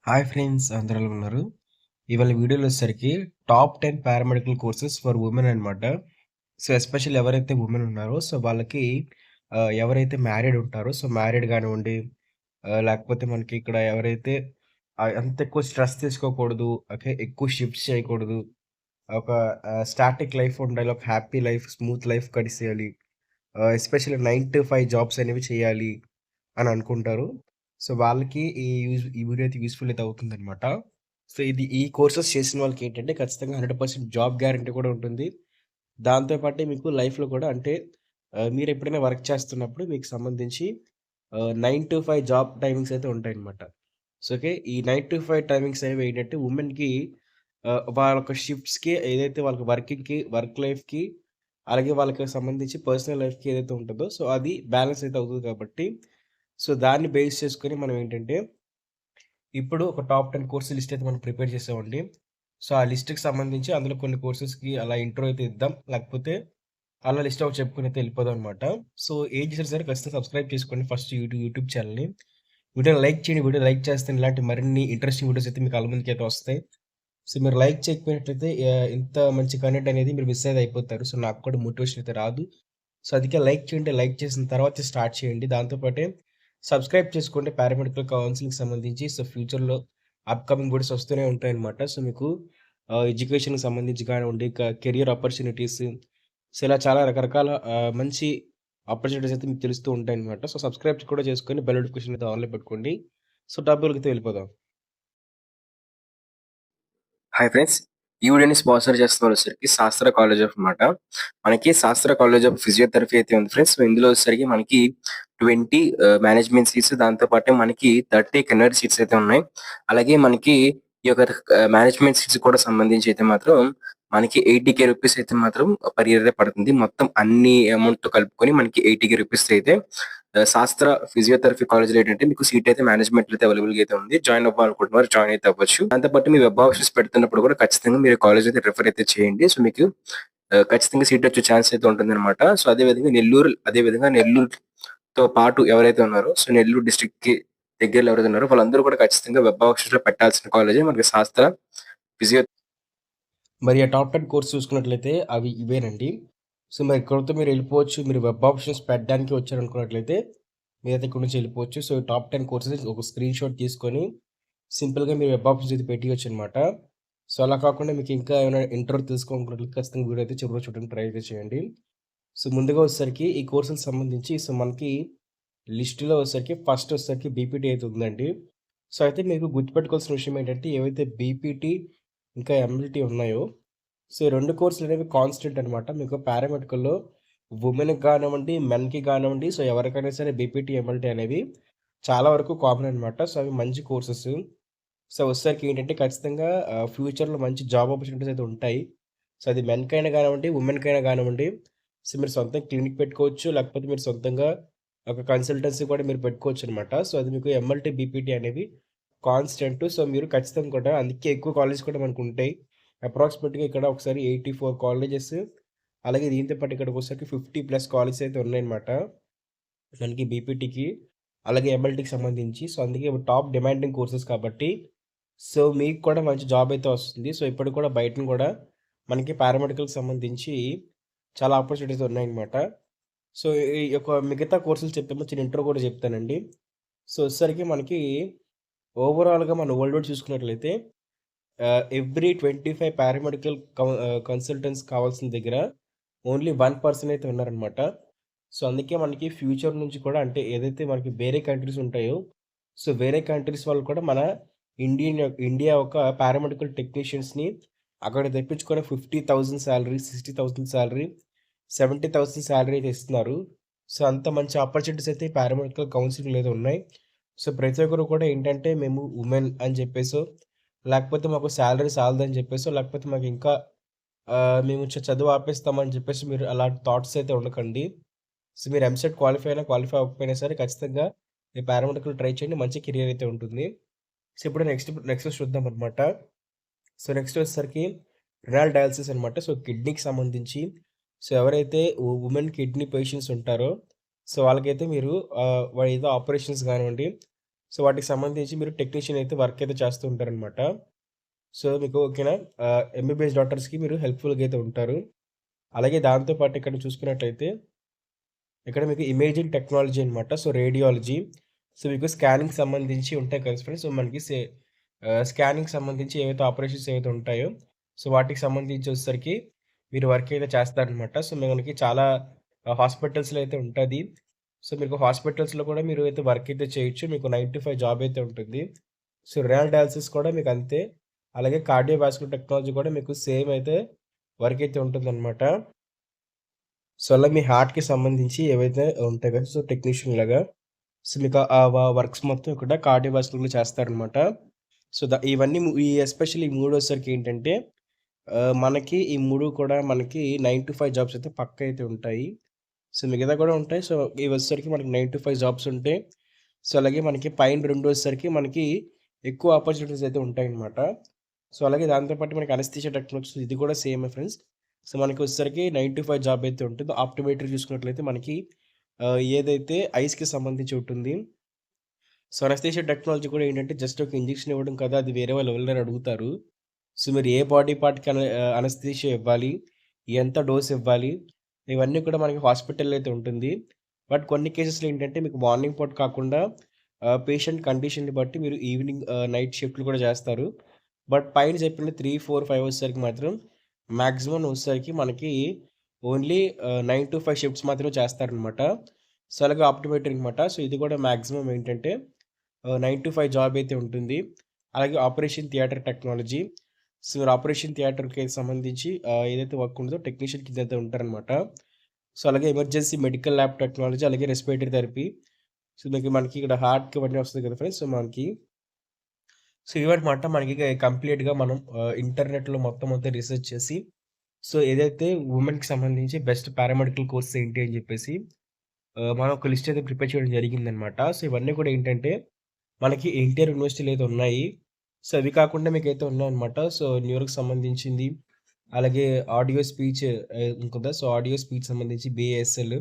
Hi friends అందరూ ఎలా ఉన్నారు? ఇవాళ వీడియోలో వచ్చేసరికి top 10 paramedical courses for women అనమాట. సో, ఎస్పెషల్లీ ఎవరైతే వుమెన్ ఉన్నారో సో, వాళ్ళకి ఎవరైతే మ్యారీడ్ ఉంటారో సో, మ్యారీడ్ గానివ్వండి, లేకపోతే మనకి ఇక్కడ ఎవరైతే అంత ఎక్కువ స్ట్రెస్ తీసుకోకూడదు. ఓకే. ఎక్కువ షిఫ్ట్స్ చేయకూడదు. ఒక స్టాటిక్ లైఫ్ ఉండాలి. ఒక హ్యాపీ లైఫ్, స్మూత్ లైఫ్ గడిసేయాలి. ఎస్పెషల్లీ 9-5 జాబ్స్ అనేవి చేయాలి అని అనుకుంటారు. సో, వాళ్ళకి ఈ వీడియో అయితే యూజ్‌ఫుల్ అయితే అవుతుందనమాట. సో, ఈ కోర్సెస్ చేసిన వాళ్ళకేంటంటే ఖచ్చితంగా 100% జాబ్ గ్యారంటీ కూడా ఉంటుంది. దాంతో పాటే మీకు లైఫ్‌లో కూడా అంటే మీరెప్పుడైనా వర్క్ చేస్తున్నప్పుడు మీకు సంబంధించి 9-5 జాబ్ టైమింగ్స్ అయితే ఉంటాయన్నమాట. So, okay. ఈ 9-5 టైమింగ్స్ అనేవి ఏంటంటే వుమెన్‌కి వాళ్ళ యొక్క షిఫ్ట్స్‌కి ఏదైతే వాళ్ళకి వర్కింగ్‌కి, వర్క్ లైఫ్‌కి అలాగే వాళ్ళకి సంబంధించి పర్సనల్ లైఫ్‌కి ఏదైతే ఉంటదో సో, అది బ్యాలెన్స్ అయితే అవుతది కాబట్టి సో, దాన్ని బేస్ చేసుకొని మనం ఏంటంటే ఇప్పుడు ఒక టాప్ 10 కోర్సుల లిస్ట్ అయితే మనం ప్రిపేర్ చేసామండి. సో, ఆ లిస్ట్‌కి సంబంధించి అందులో కొన్ని కోర్సెస్‌కి అలా ఇంట్రో అయితే ఇద్దాం. లేకపోతే అలా లిస్ట్ ఔట్ చెప్పుకొని అయితే వెళ్ళిపోదాం అనమాట. సో, ఏం చేసినా సరే ఖచ్చితంగా సబ్స్క్రైబ్ చేసుకోండి ఫస్ట్ యూట్యూబ్ ఛానెల్‌ని. వీడియోని లైక్ చేయండి. వీడియో లైక్ చేస్తే ఇలాంటి మరిన్ని ఇంట్రెస్టింగ్ వీడియోస్ అయితే మీ కళ్ళ ముందుకైతే వస్తాయి. సో, మీరు లైక్ చేయకపోయినట్లయితే ఇంత మంచి కంటెంట్ అనేది మీరు మిస్ అయితే అయిపోతారు. సో, నాకు కూడా మోటివేషన్ అయితే రాదు. సో, అందుకే లైక్ చేయండి. లైక్ చేసిన తర్వాతే స్టార్ట్ చేయండి. దాంతో పాటే సబ్స్క్రైబ్ చేసుకోండి పారామెడికల్ కౌన్సెలింగ్‌కి సంబంధించి. సో, ఫ్యూచర్‌లో అప్‌కమింగ్ వీడియోస్ వస్తూనే ఉంటాయన్నమాట. సో, మీకు ఎడ్యుకేషన్‌కి సంబంధించి కానివ్వండి, కెరియర్ ఆపర్చునిటీస్ సో, ఇలా చాలా రకరకాల మంచి ఆపర్చునిటీస్ అయితే మీకు తెలుస్తూ ఉంటాయన్నమాట. సో, సబ్స్క్రైబ్ కూడా చేసుకొని బెల్ నోటిఫికేషన్ అయితే ఆన్‌లో పెట్టుకోండి. సో, టాపిక్‌లోకి వెళ్ళిపోదాం. Hi friends! ఈ వీడియోని స్పాన్సర్ చేస్తున్న వచ్చేసరికి శాస్త్ర కాలేజ్ ఆఫ్ మాట. మనకి శాస్త్ర కాలేజ్ ఆఫ్ ఫిజియోథెరపీ అయితే ఉంది ఫ్రెండ్స్. సో, ఇందులో వచ్చేసరికి మనకి 20 మేనేజ్మెంట్ సీట్స్ దాంతో పాటు మనకి 30 కెనరీ సీట్స్ అయితే ఉన్నాయి. అలాగే మనకి ఈ యొక్క మేనేజ్మెంట్ సీట్స్ కూడా సంబంధించి అయితే మాత్రం మనకి 80,000 రూపీస్ అయితే మాత్రం పర్ ఇయర్ పడుతుంది. మొత్తం అన్ని అమౌంట్‌తో కలుపుకొని మనకి 80,000 రూపీస్ అయితే శాస్త్ర ఫిజియోథెరపీ కాలేజ్‌లో ఏంటంటే మీకు సీట్ అయితే మేనేజ్మెంట్‌లో అయితే అవైలబుల్‌గా అయితే ఉంది. జాయిన్ అవ్వాలనుకుంటున్నవారు జాయిన్ అయితే అవ్వచ్చు. దాంతో పాటు మీ వెబ్ ఆప్షన్స్ పెడుతున్నప్పుడు కూడా ఖచ్చితంగా మీరు కాలేజ్ అయితే రిఫర్ అయితే చేయండి. సో, మీకు ఖచ్చితంగా సీట్ వచ్చే ఛాన్స్ అయితే ఉంటుందన్నమాట. సో, అదే విధంగా నెల్లూరుతో పాటు ఎవరైతే ఉన్నారో సో, నెల్లూరు డిస్ట్రిక్ట్‌కి దగ్గరలో ఎవరైతే ఉన్నారో వాళ్ళందరూ కూడా ఖచ్చితంగా వెబ్ ఆప్షన్స్‌లో పెట్టాల్సిన కాలేజే మనకి శాస్త్ర ఫిజియో మరి ఆ టాప్ 10 కోర్స్ చూసుకున్నట్లయితే అవి ఇవేనండి. సో, మరి ఇక్కడితో మీరెళ్ళిపోవచ్చు. మీరు వెబ్ ఆప్షన్స్ పెట్టడానికి వచ్చారనుకున్నట్లయితే మీరైతే ఇక్కడి నుంచి వెళ్ళిపోవచ్చు. సో, టాప్ 10 కోర్సెస్ ఒక స్క్రీన్‌షాట్ తీసుకొని సింపుల్‌గా మీరు వెబ్ ఆప్షన్స్ అయితే పెట్టియొచ్చనమాట. సో, అలా కాకుండా మీకు ఇంకా ఏమైనా ఇంట్రో తెలుసుకోవాలనుకున్నట్లయితే ఖచ్చితంగా వీడియో అయితే చివరిలో చూడడానికి ట్రై అయితే చేయండి. సో, ముందుగా వచ్చేసరికి ఈ కోర్సులకు సంబంధించి సో, మనకి లిస్ట్‌లో వచ్చేసరికి ఫస్ట్ వచ్చేసరికి బీపీటీ అయితే ఉందండి. సో, అయితే మీకు గుర్తుపెట్టుకోవాల్సిన విషయం ఏంటంటే ఏవైతే బీపీటీ ఇంకా ఎంఎల్టీ ఉన్నాయో సో, ఈ 2 కోర్సులనేవి కాన్స్టెంట్ అనమాట. మీకు పారామెడికల్‌లో వుమెన్‌కి గానివ్వండి, మెన్‌కి గానివ్వండి, సో, ఎవరికైనా సరే బీపీటీ, ఎంఎల్టీ అనేవి చాలా వరకు కామన్ అనమాట. సో, అవి మంచి కోర్సెస్. సో, వచ్చేసరికి ఏంటంటే ఖచ్చితంగా ఫ్యూచర్‌లో మంచి జాబ్ ఆపర్చునిటీస్ అయితే ఉంటాయి. సో, అది మెన్‌కైనా గానివ్వండి, వుమెన్‌కైనా గానివ్వండి. సో, మీరు సొంతంగా క్లినిక్ పెట్టుకోవచ్చు. లేకపోతే మీరు సొంతంగా ఒక కన్సల్టెన్సీ కూడా మీరు పెట్టుకోవచ్చనమాట. సో, అది మీకు ఎంఎల్టీ, బీపీటీ అనేవి కాన్స్టెంట్. సో, మీరు ఖచ్చితంగా కూడా అందుకే ఎక్కువ కాలేజెస్ కూడా మనకుంటాయి. అప్రాక్సిమేట్‌గా ఇక్కడ ఒకసారి 84 కాలేజెస్ అలాగే దీంతో పాటు ఇక్కడికొచ్చేసరికి 50+ కాలేజెస్ అయితే ఉన్నాయన్నమాట. మనకి బీపీటీకి, అలాగే ఎంఎల్టీకి సంబంధించి. సో, అందుకే ఇవి టాప్ డిమాండింగ్ కోర్సెస్ కాబట్టి, సో, మీకు కూడా మంచి జాబ్ అయితే వస్తుంది. సో, ఇప్పటికి కూడా బయటన కూడా మనకి పారామెడికల్‌కి సంబంధించి చాలా ఆపర్చునిటీస్ ఉన్నాయన్నమాట. సో, ఈ యొక్క మిగతా కోర్సులు చెప్పే ముందు చిన్న ఇంట్రో కూడా చెప్తానండి. సో, వచ్చేసరికి మనకి ఓవరాల్‌గా మనం వరల్డ్ వైడ్ చూసుకున్నట్లయితే ఎవ్రీ 25 పారామెడికల్ కన్సల్టెంట్స్ కావాల్సిన దగ్గర ఓన్లీ 1 పర్సన్ అయితే ఉన్నారనమాట. సో, అందుకే మనకి ఫ్యూచర్ నుంచి కూడా అంటే ఏదైతే మనకి వేరే కంట్రీస్ ఉంటాయో, సో, వేరే కంట్రీస్ వాళ్ళు కూడా మన ఇండియా యొక్క పారామెడికల్ టెక్నీషియన్స్‌ని అక్కడ తెప్పించుకొని 50,000 సాలరీ, 60,000 సాలరీ, 70,000 సాలరీ అయితే ఇస్తున్నారు. సో, అంత మంచి ఆపర్చునిటీస్ అయితే పారామెడికల్ కౌన్సిలింగ్‌లో అయితే ఉన్నాయి. సో, ప్రతి ఒక్కరు కూడా ఏంటంటే మేము వుమెన్ అని చెప్పేసో, లేకపోతే మాకు సాలరీ సాలదని చెప్పేసో, లేకపోతే మాకు ఇంకా మేము చదువు ఆపేస్తామని చెప్పేసి మీరు అలాంటి థాట్స్ అయితే ఉండకండి. సో, మీరు ఎంసెట్ క్వాలిఫై అయినా, క్వాలిఫై అవ్వకపోయినా సరే ఖచ్చితంగా ఈ పారామెడికల్ ట్రై చేయండి. మంచి కెరియర్ అయితే ఉంటుంది. సో, ఇప్పుడు నెక్స్ట్ చూద్దామనమాట. సో, నెక్స్ట్ వచ్చేసరికి రినాల్ డయాలిసిస్ అనమాట. సో, కిడ్నీకి సంబంధించి సో, ఎవరైతే వుమెన్ కిడ్నీ పేషెంట్స్ ఉంటారో, సో, వాళ్ళకైతే మీరు ఏదో ఆపరేషన్స్ గానివ్వండి, సో, వాటికి సంబంధించి మీరు టెక్నీషియన్ అయితే వర్క్ అయితే చేస్తూ ఉంటారనమాట. సో, మీకు ఓకేనా? ఎంబీబీఎస్ డాక్టర్స్‌కి మీరు హెల్ప్‌ఫుల్‌గా అయితే ఉంటారు. అలాగే దాంతో పాటు ఇక్కడ చూసుకున్నట్టయితే ఇక్కడ మీకు ఇమేజింగ్ టెక్నాలజీ అనమాట. So, radiology. సో, మీకు స్కానింగ్‌కి సంబంధించి ఉంటాయి కదా ఫ్రెండ్స్. సో, మనకి స్కానింగ్‌కి సంబంధించి ఏవైతే ఆపరేషన్స్ ఏవైతే ఉంటాయో, సో, వాటికి సంబంధించి వచ్చేసరికి మీరు వర్క్ అయితే చేస్తారనమాట. సో, మనకి చాలా హాస్పిటల్స్‌లో అయితే ఉంటది. సో, మీకు హాస్పిటల్స్‌లో కూడా మీరు అయితే వర్క్ అయితే చేయొచ్చు. మీకు 9-5 జాబ్ అయితే ఉంటుంది. సో, రినల్ డయాలిసిస్ కూడా మీకు అంతే. అలాగే కార్డియోవాస్కులర్ టెక్నాలజీ కూడా మీకు సేమ్ అయితే వర్క్ అయితే ఉంటుందనమాట. సో, అలా మీ హార్ట్‌కి సంబంధించి ఏవైతే ఉంటాయి కదా! సో, టెక్నీషియన్ లాగా. సో, మీకు వర్క్స్ మొత్తం కూడా కార్డియోవాస్కులర్‌లో చేస్తారనమాట. సో, ఇవన్నీ ఈ ఎస్పెషల్లీ ఈ 3 వచ్చేసరికి ఏంటంటే మనకి ఈ 3 కూడా మనకి 9-5 జాబ్స్ అయితే పక్కా అయితే ఉంటాయి. సో, మిగతా కూడా ఉంటాయి. సో, ఇవి వచ్చేసరికి మనకి 9-5 జాబ్స్ ఉంటాయి. సో, అలాగే మనకి పైన 2 వచ్చేసరికి మనకి ఎక్కువ ఆపర్చునిటీస్ అయితే ఉంటాయన్నమాట. సో, అలాగే దాంతో పాటు మనకి అనస్థీషియా టెక్నాలజీ ఇది కూడా సేమే ఫ్రెండ్స్. సో, మనకి వచ్చేసరికి 9-5 జాబ్ అయితే ఉంటుంది. ఆప్టోమెట్రీ చూసుకున్నట్లయితే మనకి ఏదైతే ఐస్‌కి సంబంధించి ఉంటుంది. సో, అనస్థీషియా టెక్నాలజీ కూడా ఏంటంటే జస్ట్ ఒక ఇంజెక్షన్ ఇవ్వడం కదా! అది వేరే వాళ్ళు ఎవరైనా అడుగుతారు. సో, మీరు ఏ బాడీ పార్ట్‌కి అనస్థీషియా ఇవ్వాలి? ఎంత డోస్ ఇవ్వాలి? ఇవన్నీ కూడా మనకి హాస్పిటల్‌లో అయితే ఉంటుంది. బట్ కొన్ని కేసెస్‌లో ఏంటంటే మీకు మార్నింగ్ పూట కాకుండా పేషెంట్ కండిషన్‌ని బట్టి మీరు ఈవినింగ్ నైట్ షిఫ్ట్‌లు కూడా చేస్తారు. బట్ పైన చెప్పిన 3, 4, 5 వచ్చేసరికి మాత్రం మాక్సిమం వచ్చేసరికి మనకి ఓన్లీ 9-5 షిఫ్ట్స్ మాత్రమే చేస్తారనమాట. సో, అలాగే ఆప్టోమేటిక్ అనమాట. సో, ఇది కూడా మాక్సిమం ఏంటంటే 9-5 జాబ్ అయితే ఉంటుంది. అలాగే ఆపరేషన్ థియేటర్ టెక్నాలజీ. సో, మీరు ఆపరేషన్ థియేటర్‌కి సంబంధించి ఏదైతే వర్క్ ఉంటదో టెక్నీషియన్ కిందైతే ఉంటారనమాట. సో, అలాగే ఎమర్జెన్సీ మెడికల్ ల్యాబ్ టెక్నాలజీ, అలాగే రెస్పిరేటరీ థెరపీ. సో, మనకి ఇక్కడ హార్ట్‌కి ఇవన్నీ వస్తది కదా ఫ్రెండ్స్. సో, మనకి సో, ఇవన్నమాట మనకి కంప్లీట్‌గా మనం ఇంటర్నెట్‌లో మొత్తం అంతా రిసర్చ్ చేసి, సో, ఏదైతే వుమెన్‌కి సంబంధించి బెస్ట్ పారామెడికల్ కోర్సెస్ ఏంటి అని చెప్పేసి మనం ఒక లిస్ట్ అయితే ప్రిపేర్ చేయడం జరిగిందనమాట. సో, ఇవన్నీ కూడా ఏంటంటే మనకి ఎన్టీఆర్ యూనివర్సిటీలో అయితే ఉన్నాయి. సో, అవి కాకుండా మీకైతే ఉన్నాయన్నమాట. సో, న్యూరోకి సంబంధించింది, అలాగే ఆడియో స్పీచ్ ఉంటుందా? సో, ఆడియో స్పీచ్ సంబంధించి బీఏఎస్ఎల్.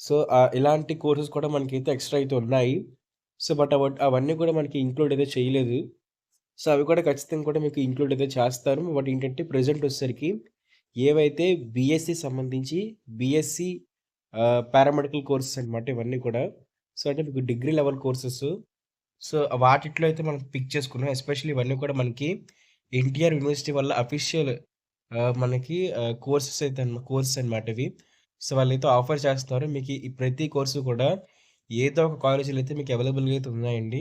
సో, ఇలాంటి కోర్సెస్ కూడా మనకైతే ఎక్స్‌ట్రా అయితే ఉన్నాయి. సో, బట్ అవన్నీ కూడా మనకి ఇంక్లూడ్ అయితే చేయలేదు. సో, అవి కూడా ఖచ్చితంగా కూడా మీకు ఇంక్లూడ్ అయితే చేస్తారు. బట్ ఏంటంటే ప్రెజెంట్ వచ్చేసరికి ఏవైతే బీఎస్సీ సంబంధించి బీఎస్సీ పారామెడికల్ కోర్సెస్ అనమాట ఇవన్నీ కూడా. సో, అంటే మీకు డిగ్రీ లెవెల్ కోర్సెస్. సో, వాటిట్లో అయితే మనం పిక్ చేసుకున్నాం. ఎస్పెషల్లీ ఇవన్నీ కూడా మనకి ఎన్టీఆర్ యూనివర్సిటీ వల్ల అఫీషియల్ మనకి కోర్సెస్ అనమాట ఇవి. సో, వాళ్ళైతే ఆఫర్ చేస్తున్నారు. మీకు ఈ ప్రతి కోర్సు కూడా ఏదో ఒక కాలేజీలో అయితే మీకు అవైలబుల్‌గా అయితే ఉన్నాయండి.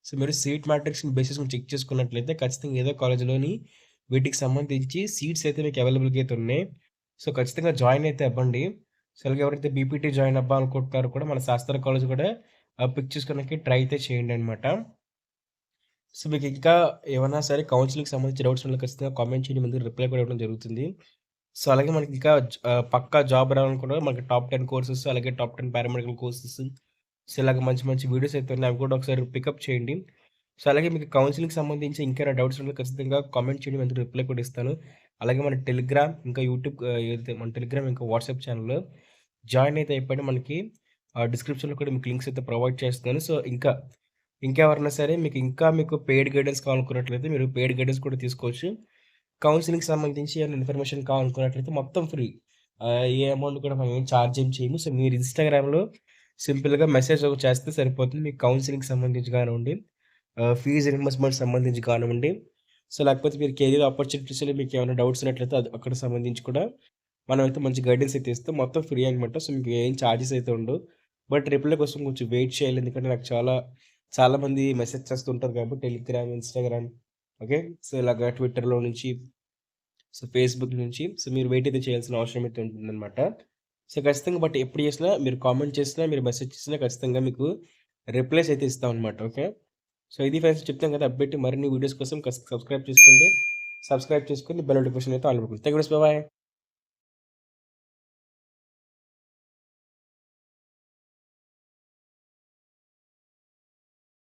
సో, మీరు సీట్ మ్యాట్రిక్స్‌ని బేసిస్ మీద చెక్ చేసుకున్నట్లయితే ఖచ్చితంగా ఏదో కాలేజీలోని వీటికి సంబంధించి సీట్స్ అయితే మీకు అవైలబుల్‌గా అయితే ఉన్నాయి. సో, ఖచ్చితంగా జాయిన్ అయితే అవ్వండి. సో, అలాగే ఎవరైతే బీపీటీ జాయిన్ అవ్వాలనుకుంటున్నారో కూడా మన శాస్త్ర కాలేజ్ కూడా పిక్ చేసుకోవడానికి ట్రై అయితే చేయండనమాట. సో, మీకింకా ఏమన్నా సరే కౌన్సెలింగ్‌కి సంబంధించి డౌట్స్ ఉన్న ఖచ్చితంగా కామెంట్ చేయండి. ముందు రిప్లై కూడా ఇవ్వడం జరుగుతుంది. సో, అలాగే మనకింకా పక్కా జాబ్ రావాలనుకున్న మనకి టాప్ 10 కోర్సెస్, అలాగే టాప్ 10 పారామెడికల్ కోర్సెస్, సో, ఇలాగ మంచి మంచి వీడియోస్ అయితే ఉన్నాయి. అవి కూడా ఒకసారి పికప్ చేయండి. సో, అలాగే మీకు కౌన్సెలింగ్‌కి సంబంధించి ఇంకేమైనా డౌట్స్ ఉంటే ఖచ్చితంగా కామెంట్ చేయండి. అందుకు రిప్లై కూడా ఇస్తాను. అలాగే మన టెలిగ్రామ్, ఇంకా యూట్యూబ్ ఏదైతే మన టెలిగ్రామ్, ఇంకా వాట్సాప్ ఛానెల్‌లో జాయిన్ అయితే అయిపోయిండి. మనకి డిస్క్రిప్షన్‌లో కూడా మీకు లింక్స్ అయితే ప్రొవైడ్ చేస్తున్నాను. సో, ఇంకెవరైనా సరే మీకు పెయిడ్ గైడెన్స్ కావాలనుకున్నట్లయితే మీరు పెయిడ్ గైడెన్స్ కూడా తీసుకోవచ్చు. కౌన్సెలింగ్‌కి సంబంధించి ఏమైనా ఇన్ఫర్మేషన్ కావాలనుకున్నట్లయితే మొత్తం ఫ్రీ. ఏ అమౌంట్ కూడా మనం ఏం చార్జ్ ఏం చేయము. సో, మీరు ఇన్‌స్టాగ్రామ్‌లో సింపుల్‌గా మెసేజ్ ఒకటి చేస్తే సరిపోతుంది. మీకు కౌన్సెలింగ్‌కి సంబంధించి కానివ్వండి, ఫీజ్ రీయింబర్స్‌మెంట్ సంబంధించి కానివ్వండి, సో, లేకపోతే మీరు కెరియర్ ఆపర్చునిటీస్‌లో మీకేమైనా డౌట్స్ ఉన్నట్లయితే అది అక్కడికి సంబంధించి కూడా మనమైతే మంచి గైడెన్స్ అయితే ఇస్తాం. మొత్తం ఫ్రీ అనమాట. సో, మీకు ఏం చార్జెస్ అయితే ఉండవు. బట్ రిప్లై కోసం కొంచెం వెయిట్ చేయాలి. ఎందుకంటే నాకు చాలామంది మెసేజ్ చేస్తుంటారు కాబట్టి టెలిగ్రామ్, ఇన్‌స్టాగ్రామ్, ఓకే. సో, ఇలాగ ట్విట్టర్‌లో నుంచి, సో, ఫేస్‌బుక్ నుంచి, సో, మీరు వెయిట్ అయితే చేయాల్సిన అవసరం అయితే ఉంటుందనమాట. సో, ఖచ్చితంగా బట్ ఎప్పుడు చేసినా మీరు కామెంట్ చేసినా, మీరు మెసేజ్ చేసినా ఖచ్చితంగా మీకు రిప్లైస్ అయితే ఇస్తామనమాట. ఓకే. సో, ఇది ఫ్రెండ్స్ చెప్తాం కదా! అప్డేట్ మరిన్ని వీడియోస్ కోసం సబ్స్క్రైబ్ చేసుకోండి. సబ్స్క్రైబ్ చేసుకొని బెల్ నోటిఫికేషన్ అయితే ఆన్ పెట్టుకోండి. Thank you friends. బై.